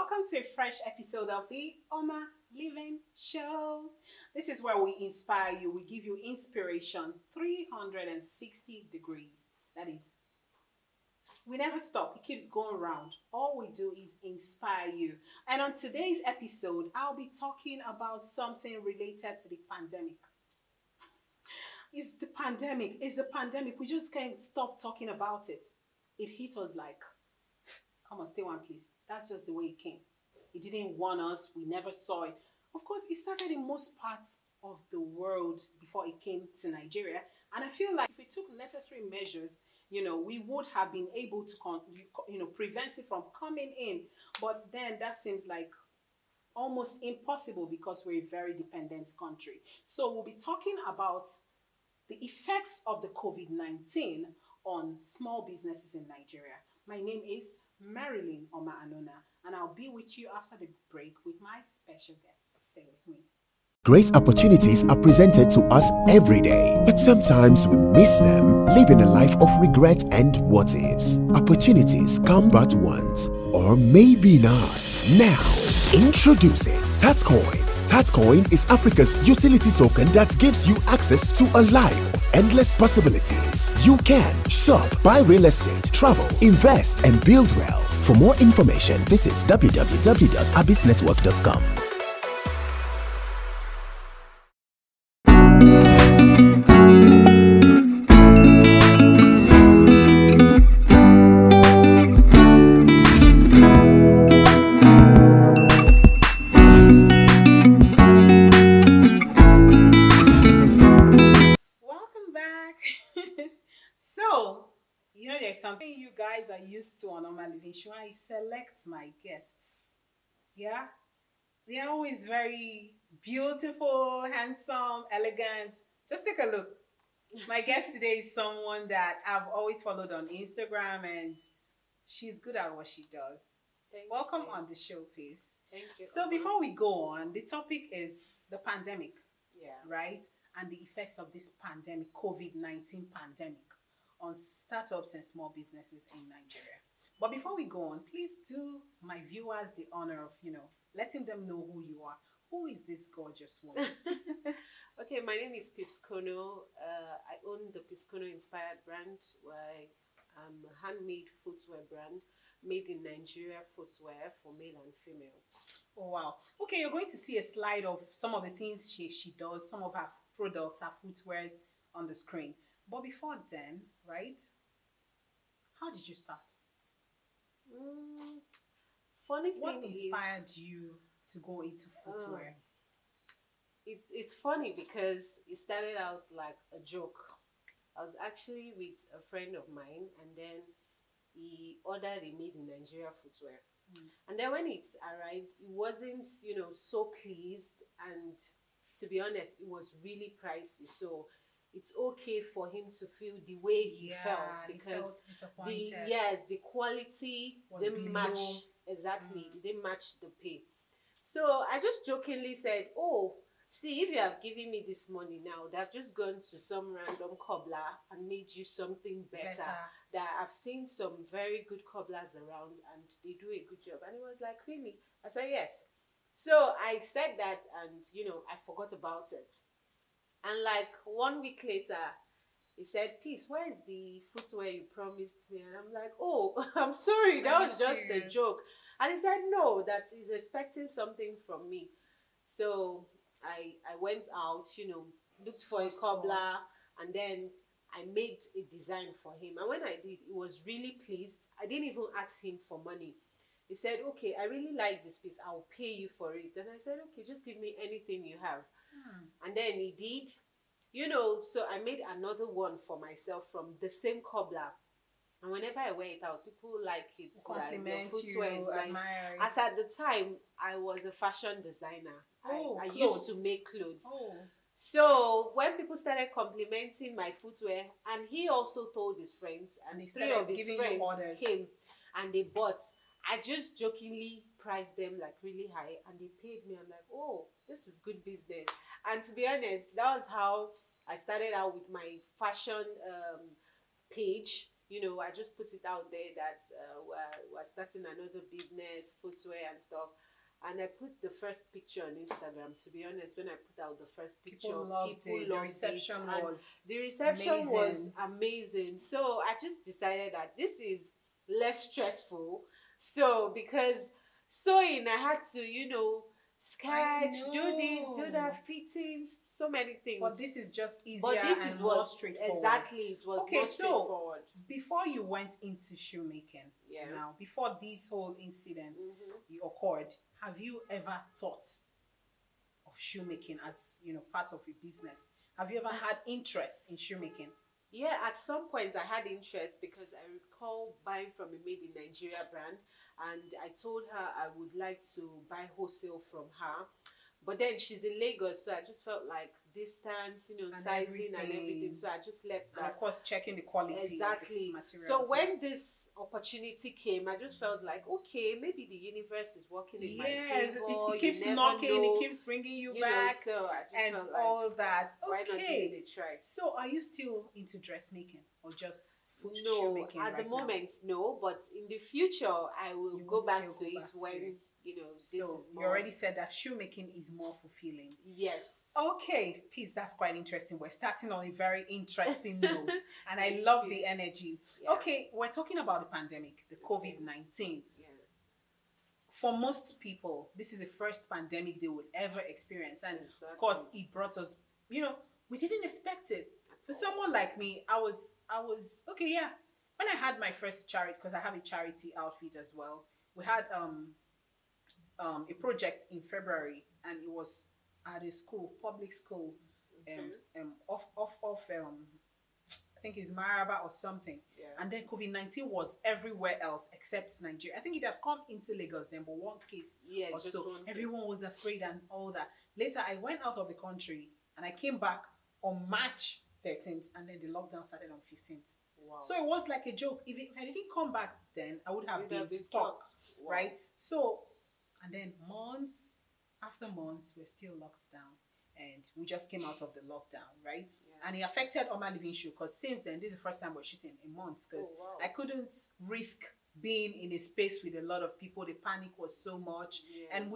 welcome to a fresh episode of the OMA Living Show. This is where we inspire you, we give you inspiration 360 degrees. That is, we never stop, it keeps going around. All we do is inspire you. And on today's episode, I'll be talking about something related to the pandemic. It's the pandemic. We just can't stop talking about it. It hit us like, come on, stay one place. That's just the way it came. It didn't warn us. We never saw it. Of course, it started in most parts of the world before it came to Nigeria. And I feel like if we took necessary measures, we would have been able to, prevent it from coming in. But then that seems like almost impossible because we're a very dependent country. So we'll be talking about the effects of the COVID-19 on small businesses in Nigeria. My name is Marilyn Anona, and I'll be with you after the break with my special guest. Stay with me. Great opportunities are presented to us every day, but sometimes we miss them, living a life of regret and what ifs. Opportunities come but once, or maybe not. Now, introducing Tatcoin. Tatcoin is Africa's utility token that gives you access to a life of endless possibilities. You can shop, buy real estate, travel, invest, and build wealth. For more information, visit www.abitsnetwork.com. There's something you guys are used to on OMA Living Show. I select my guests. Yeah? They are always very beautiful, handsome, elegant. Just take a look. My guest today is someone that I've always followed on Instagram, and she's good at what she does. Welcome on the show, please. Thank you. So before we go on, the topic is the pandemic. Yeah. Right? And the effects of this pandemic, COVID-19 pandemic, on startups and small businesses in Nigeria. But before we go on, please do my viewers the honor of, letting them know who you are. Who is this gorgeous woman? Okay, my name is CONO. I own the CONO inspired brand, where I'm a handmade footwear brand made in Nigeria footwear for male and female. Oh, wow. Okay, you're going to see a slide of some of the things she does, some of her products, her footwears on the screen. But before then, right? How did you start? Funny what thing inspired you to go into footwear? It's funny because it started out like a joke. I was actually with a friend of mine, and then he ordered a made in Nigeria footwear. And then when it arrived, he wasn't, so pleased, and to be honest, it was really pricey. So it's okay for him to feel the way he felt, because the quality didn't match exactly. It didn't match the pay. So I just jokingly said, "Oh, see, if you have given me this money now, they've just gone to some random cobbler and made you something better. That I've seen some very good cobblers around, and they do a good job." And he was like, "Really?" I said, "Yes." So I said that, and I forgot about it. And like 1 week later, he said, "Peace, where is the footwear you promised me?" And I'm like, "Oh, I'm sorry, that was just a joke." And he said, "No, that he's expecting something from me." So I went out, looked for a cobbler, and then I made a design for him. And when I did, he was really pleased. I didn't even ask him for money. He said, "Okay, I really like this piece. I'll pay you for it." And I said, "Okay, just give me anything you have." And then he did, so I made another one for myself from the same cobbler. And whenever I wear it out, people like it. Compliment you, admire it. As at the time, I was a fashion designer. I used to make clothes. So when people started complimenting my footwear, and he also told his friends, and 3 of his friends came and they bought, I just jokingly priced them like really high, and they paid me. I'm like, "Oh, this is good business." And to be honest, that was how I started out with my fashion page. you know, I just put it out there that we're starting another business, footwear and stuff. And I put the first picture on Instagram. To be honest, when I put out the first picture, People loved it. The reception was amazing. So I just decided that this is less stressful. So because sewing, I had to, you know, sketch, do this, do that, fittings, so many things. But this is just easier and more straightforward. Exactly, it was more straightforward. Before you went into shoemaking, now, before this whole incident you occurred, have you ever thought of shoemaking as, you know, part of your business? Have you ever had interest in shoemaking? Yeah, at some point I had interest because I recall buying from a made in Nigeria brand, and I told her I would like to buy wholesale from her. But then she's in Lagos, so I just felt like distance, you know, and sizing and everything. So I just left that. And of course, checking the quality. Exactly. Of the materials. So when this opportunity came, I just felt like, okay, maybe the universe is working in my favor. It keeps knocking, it keeps bringing you back, know, so I just and felt like, all that. Okay. Why not give it a try? So are you still into dressmaking or just shoemaking at right the moment, now? No. But in the future, I will go back to it when. You know, so you already said that shoemaking is more fulfilling. Yes. Okay, Peace, that's quite interesting. We're starting on a very interesting note, and I love the energy. Yeah. Okay, we're talking about the pandemic, the COVID-19. Yeah. For most people, this is the first pandemic they would ever experience, and of course, it brought us. You know, we didn't expect it. For someone like me, I was okay. Yeah, when I had my first charity, because I have a charity outfit as well, we had a project in February, and it was at a school, public school, I think it's Maraba or something. Yeah. And then COVID-19 was everywhere else except Nigeria. I think it had come into Lagos then, but one case or so. Everyone was afraid and all that. Later, I went out of the country and I came back on March 13th, and then the lockdown started on 15th. Wow. So it was like a joke. If I didn't come back then, I would have been stuck, right? So, and then months after months, we're still locked down, and we just came out of the lockdown, right? Yeah. And it affected OMA Living Show, because since then, this is the first time we're shooting in months, because I couldn't risk being in a space with a lot of people. The panic was so much, and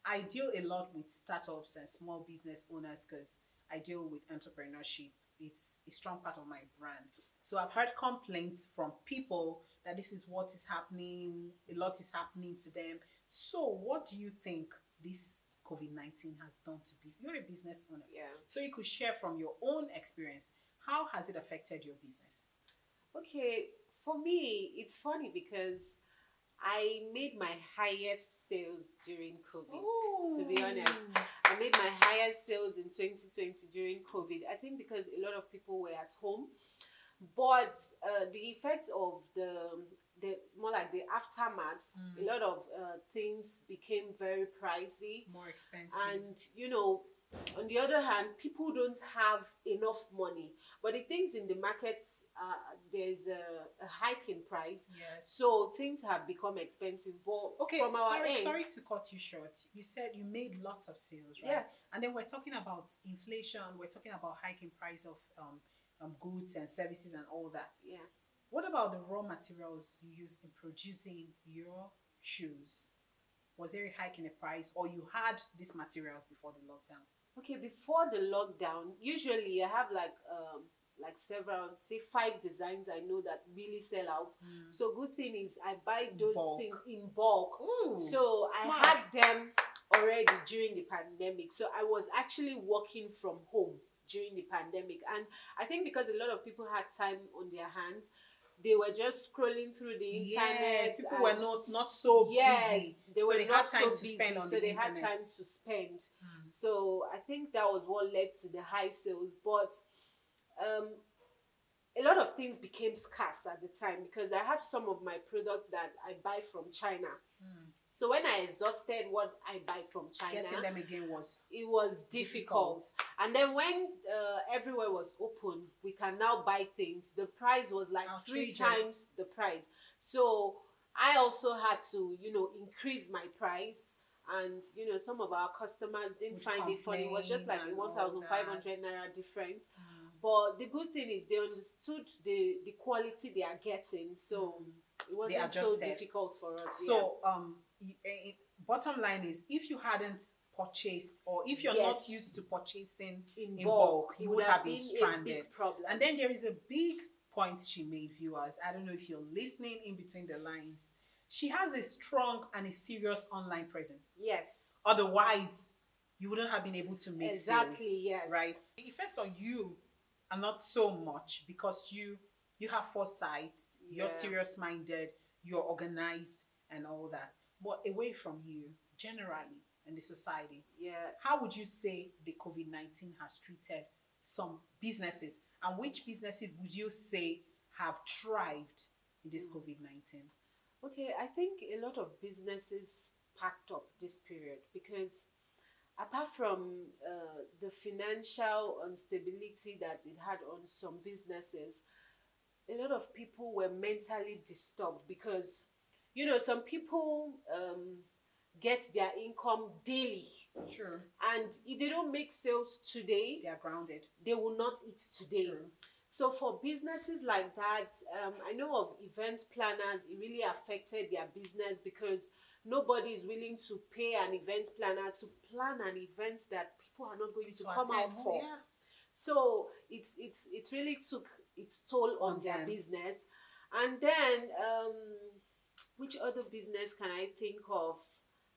I deal a lot with startups and small business owners, because I deal with entrepreneurship. It's a strong part of my brand. So I've heard complaints from people that this is what is happening, a lot is happening to them. So what do you think this COVID-19 has done to business? You're a business owner. Yeah. So you could share from your own experience, how has it affected your business? Okay, for me, it's funny because I made my highest sales during COVID. Ooh. To be honest, I made my highest sales in 2020 during COVID. I think because a lot of people were at home, but the effect of the more like the aftermath, a lot of things became very pricey, more expensive, and you know, on the other hand, people don't have enough money. But the things in the markets, there's a hike in price, so things have become expensive. But from our end, sorry to cut you short. You said you made lots of sales, right? Yes. And then we're talking about inflation. We're talking about hiking price of goods and services and all that. Yeah. What about the raw materials you use in producing your shoes? Was there a hike in the price, or you had these materials before the lockdown? Okay, before the lockdown, usually I have like several, say 5 designs I know that really sell out. So good thing is I buy those things in bulk. Ooh, so smart. I had them already during the pandemic. So I was actually working from home during the pandemic, and I think because a lot of people had time on their hands, they were just scrolling through the internet. Yes, people were not so busy. They had time to spend on the internet. So they had time to spend. So I think that was what led to the high sales. But a lot of things became scarce at the time, because I have some of my products that I buy from China. So when I exhausted what I buy from China, getting them again was difficult. And then when everywhere was open, we can now buy things. The price was like 3 times the price. So I also had to, you know, increase my price. And, you know, some of our customers didn't find it funny. It was just like a 1,500 naira difference. But the good thing is they understood the quality they are getting, so it wasn't so difficult for us. So bottom line is, if you hadn't purchased, or if you're not used to purchasing in bulk, you would have been stranded. And then there is a big point she made, viewers. I don't know if you're listening in between the lines. She has a strong and a serious online presence. Yes. Otherwise, you wouldn't have been able to make sales. Yes. Right? The effects on you are not so much because you have foresight, you're serious-minded, you're organized and all that. But away from you, generally, in the society, how would you say the COVID-19 has treated some businesses? And which businesses would you say have thrived in this COVID-19? Okay, I think a lot of businesses packed up this period because apart from the financial instability that it had on some businesses, a lot of people were mentally disturbed because, you know, some people get their income daily. Sure. And if they don't make sales today, they are grounded. They will not eat today. Sure. So for businesses like that, I know of event planners, it really affected their business because nobody is willing to pay an event planner to plan an event that people are not going to come out for. Yeah. So it really took its toll on their business. And then which other business can I think of?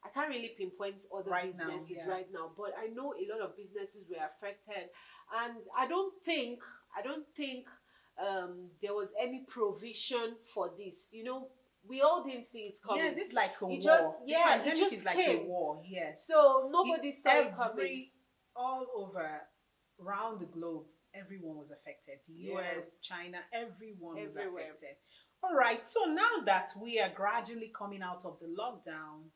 I can't really pinpoint other businesses right now, but I know a lot of businesses were affected, and I don't think there was any provision for this. You know, we all didn't see it coming. Yes, it's like a war. It just is like came. A war. Yes. So nobody saw it coming. All over, around the globe, everyone was affected. The US, China, everyone was affected. All right. So now that we are gradually coming out of the lockdown,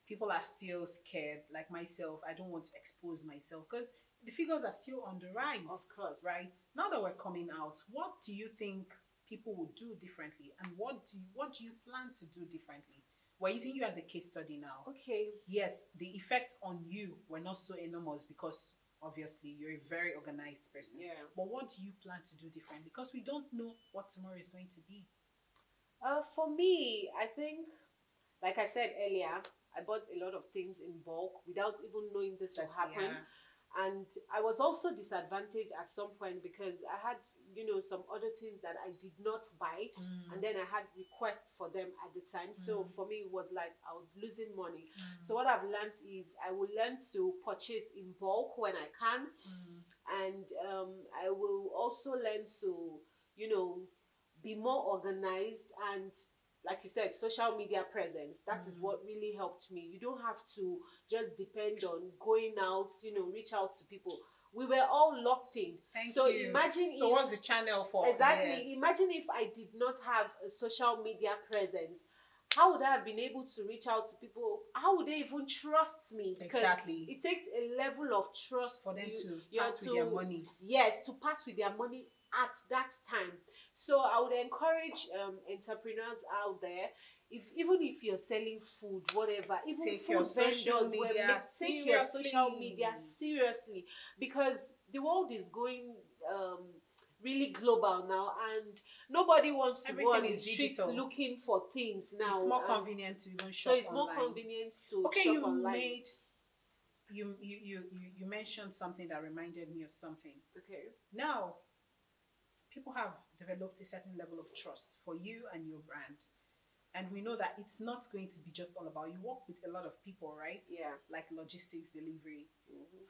people are still scared, like myself. I don't want to expose myself because the figures are still on the rise. Of course. Right? Now that we're coming out, what do you think people would do differently? And what do you plan to do differently? We're using you as a case study now. Okay. Yes, the effect on you were not so enormous because obviously you're a very organized person. Yeah. But what do you plan to do differently? Because we don't know what tomorrow is going to be. For me, I think, like I said earlier, I bought a lot of things in bulk without even knowing this will happen. Yeah. And I was also disadvantaged at some point because I had, you know, some other things that I did not buy. And then I had requests for them at the time. So for me, it was like I was losing money. So what I've learned is I will learn to purchase in bulk when I can. And I will also learn to, you know, be more organized and, like you said, social media presence. That is what really helped me. You don't have to just depend on going out, you know, reach out to people. We were all locked in. Thank so you. Imagine so what's the channel for? Exactly. Yes. Imagine if I did not have a social media presence. How would I have been able to reach out to people? How would they even trust me? Because exactly. It takes a level of trust for them to part with their money. Yes, to part with their money at that time. So I would encourage entrepreneurs out there, even if you're selling food, whatever, even take food your social vendors, media take your social media seriously, because the world is going really global now, and nobody wants to go on the streets looking for things now. It's more convenient to even shop online. So it's online. more convenient to shop online. You mentioned something that reminded me of something. Okay. Now, people have developed a certain level of trust for you and your brand. And we know that it's not going to be just all about, you work with a lot of people, right? Yeah. Like logistics, delivery.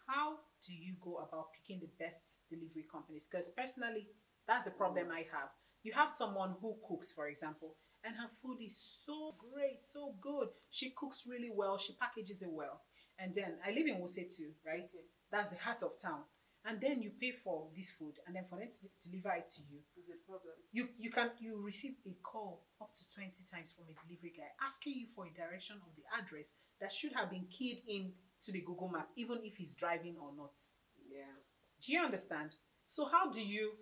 How do you go about picking the best delivery companies? Because personally, that's the problem I have. You have someone who cooks, for example, and her food is so great, so good. She cooks really well. She packages it well. And then I live in Wuse too, right? Okay. That's the heart of town. And then you pay for this food, and then for them to deliver it to you. Is a problem. You receive a call up to 20 times from a delivery guy asking you for a direction of the address that should have been keyed in to the Google map, even if he's driving or not. Yeah. Do you understand? So how do you?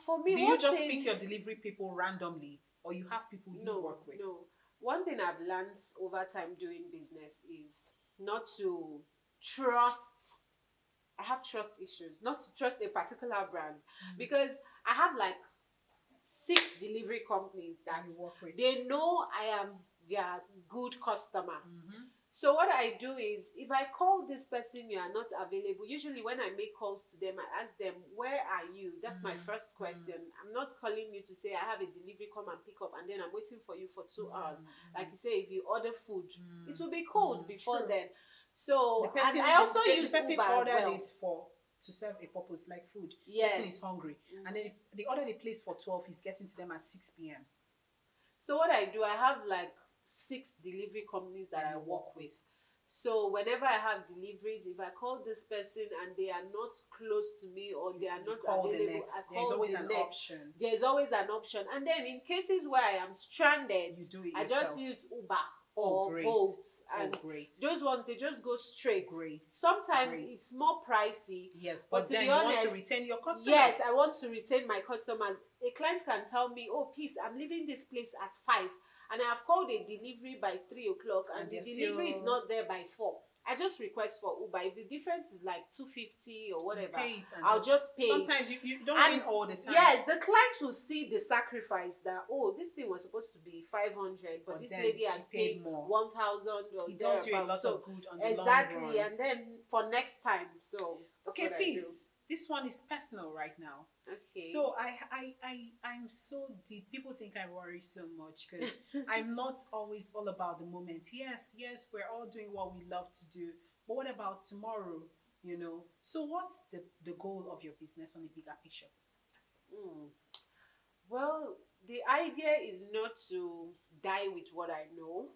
For me, do you just pick your delivery people randomly, or you have people you work with? No. One thing I've learned over time doing business is not to trust I have trust issues, not to trust a particular brand, because I have like 6 delivery companies that you work with. they know I am their good customer. So what I do is, if I call this person, you are not available. Usually when I make calls to them, I ask them, where are you? That's my first question. I'm not calling you to say I have a delivery, come and pick up, and then I'm waiting for you for 2 hours. Like you say, if you order food, it will be cold before True. then. So The person, and I also the use person Uber as ordered well. it to serve a purpose like food. Yes. Person is hungry, and then if the order they placed for 12, he's getting to them at 6 p.m. So what I do, I have like 6 delivery companies that I work with. So whenever I have deliveries, if I call this person and they are not close to me or they are not available, There's always an option. There's always an option. And then in cases where I am stranded, You do it I yourself. just use Uber or great. Bolt. And great. those ones, they just go straight. Great. Sometimes Great. it's more pricey. Yes, but but to then be you honest, want to retain your customers. Yes, I want to retain my customers. A client can tell me, oh, please, I'm leaving this place at 5. And I have called a delivery by 3 o'clock and the delivery is not there by 4. I just request for Uber. If the difference is like 250 or whatever, I'll just pay. Sometimes you don't win all the time. Yes, the clients will see the sacrifice that, oh, this thing was supposed to be 500, but this lady has paid more. 1,000 or it does you a lot of good on the long run. And then for next time. So okay, peace. This one is personal right now. Okay. So I'm so deep. People think I worry so much because I'm not always all about the moment. Yes, we're all doing what we love to do. But what about tomorrow? You know. So what's the goal of your business on the bigger picture? Well, the idea is not to die with what I know.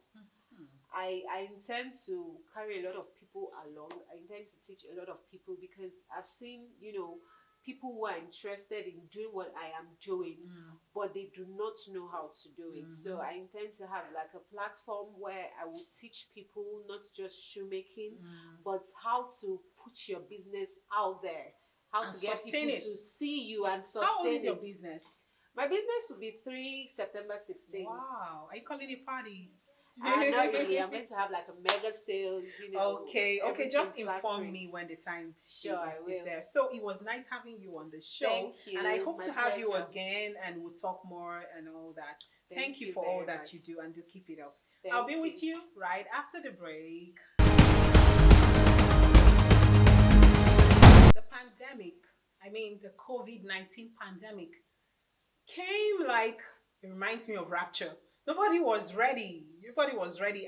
I intend to carry a lot of people along. I intend to teach a lot of people because I've seen, people who are interested in doing what I am doing, but they do not know how to do it. So I intend to have like a platform where I will teach people not just shoemaking, but how to put your business out there, how and to get people to see you and sustain it. How old is your business? My business will be 3 September 16th. Wow. Are you calling it a party? Not really. I'm going to have like a mega sales, Okay. Just inform me when the time is there. So it was nice having you on the show. Thank you. And I hope to have you pleasure. again and we'll talk more and all that. Thank you for very all that much. you do and do keep it up. Thank I'll be you. with you right after the break. The pandemic, the COVID-19 pandemic came like, it reminds me of rapture. Nobody was ready.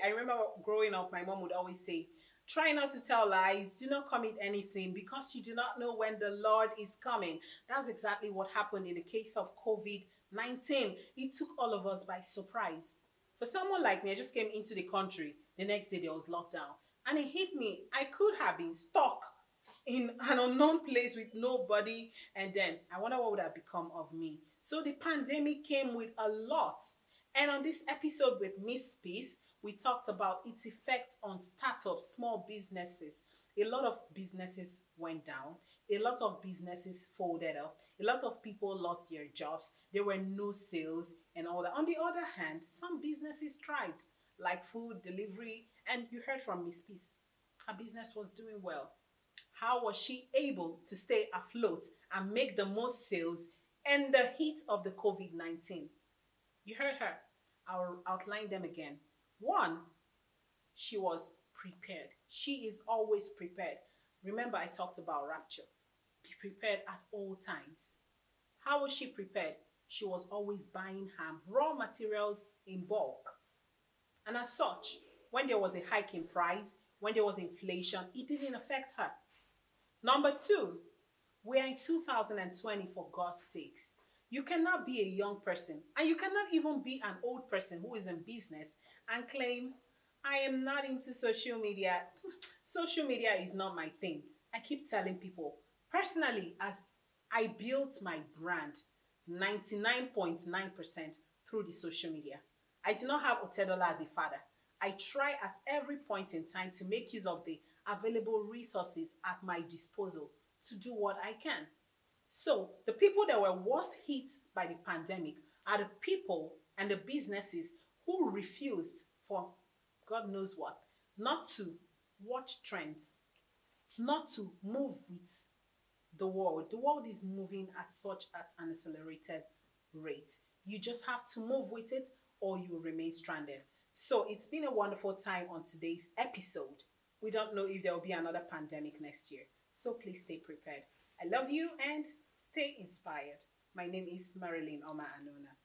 I remember growing up, my mom would always say, try not to tell lies, do not commit any sin because you do not know when the Lord is coming. That's exactly what happened in the case of COVID-19. It took all of us by surprise. For someone like me, I just came into the country. The next day there was lockdown. And it hit me. I could have been stuck in an unknown place with nobody. And then I wonder what would have become of me. So the pandemic came with a lot. And on this episode with Miss Peace, we talked about its effect on startups, small businesses. A lot of businesses went down. A lot of businesses folded up. A lot of people lost their jobs. There were no sales and all that. On the other hand, some businesses thrived, like food delivery. And you heard from Miss Peace. Her business was doing well. How was she able to stay afloat and make the most sales in the heat of the COVID-19? You heard her. I'll outline them again. 1, she was prepared. She is always prepared. Remember, I talked about rapture. Be prepared at all times. How was she prepared? She was always buying her raw materials in bulk. And as such, when there was a hike in price, when there was inflation, it didn't affect her. Number 2, we're in 2020 for God's sakes. You cannot be a young person and you cannot even be an old person who is in business and claim, I am not into social media. Social media is not my thing. I keep telling people, personally, as I built my brand 99.9% through the social media. I do not have Otedola as a father. I try at every point in time to make use of the available resources at my disposal to do what I can. So the people that were worst hit by the pandemic are the people and the businesses who refused, for God knows what, not to watch trends, not to move with the world. The world is moving at an accelerated rate. You just have to move with it or you will remain stranded. So it's been a wonderful time on today's episode. We don't know if there will be another pandemic next year. So please stay prepared. I love you and stay inspired. My name is Marilyn, OMA Anona.